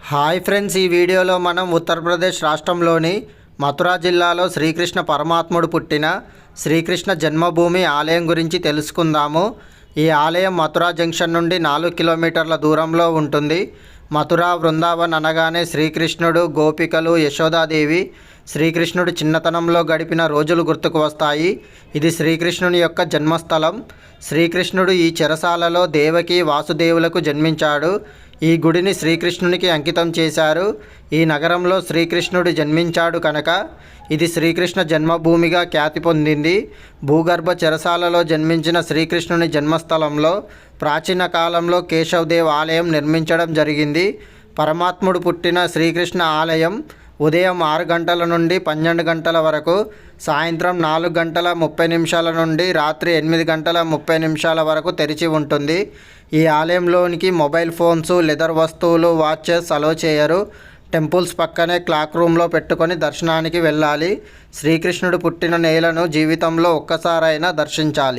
Hi friends, ఈ వీడియోలో మనం ఉత్తరప్రదేశ్ రాష్ట్రంలోని మథురా జిల్లాలో శ్రీకృష్ణ పరమాత్ముడు పుట్టిన శ్రీకృష్ణ జన్మభూమి ఆలయం గురించి తెలుసుకుందాము. ఈ ఆలయం మథురా జంక్షన్ నుండి 4 కిలోమీటర్ల దూరంలో ఉంటుంది. మథురా బృందావన్ అనగానే శ్రీకృష్ణుడు, గోపికలు, యశోదాదేవి, శ్రీకృష్ణుడు చిన్నతనంలో గడిపిన రోజులు గుర్తుకు వస్తాయి. ఇది శ్రీకృష్ణుని యొక్క జన్మస్థలం. శ్రీకృష్ణుడు ఈ చెరసాలలో దేవకి, వాసుదేవులకు జన్మించాడు. ఈ గుడిని శ్రీకృష్ణునికి అంకితం చేశారు. ఈ నగరంలో శ్రీకృష్ణుడు జన్మించాడు కనుక ఇది శ్రీకృష్ణ జన్మభూమిగా ఖ్యాతి పొందింది. భూగర్భ చెరసాలలో జన్మించిన శ్రీకృష్ణుని జన్మస్థలంలో ప్రాచీన కాలంలో కేశవదేవ్ ఆలయం నిర్మించడం జరిగింది. పరమాత్ముడు పుట్టిన శ్రీకృష్ణ ఆలయం ఉదయం 6 గంటల నుండి 12 గంటల వరకు, సాయంత్రం 4 గంటల 30 నిమిషాల నుండి రాత్రి 8 గంటల 30 నిమిషాల వరకు తెరిచి ఉంటుంది. ఈ ఆలయంలోనికి మొబైల్ ఫోన్స్, లెదర్ వస్తువులు, వాచెస్ అలో చేయరు. టెంపుల్స్ పక్కనే క్లాక్ రూమ్లో పెట్టుకొని దర్శనానికి వెళ్ళాలి. శ్రీకృష్ణుడు పుట్టిన నేలను జీవితంలో ఒక్కసారైనా దర్శించాలి.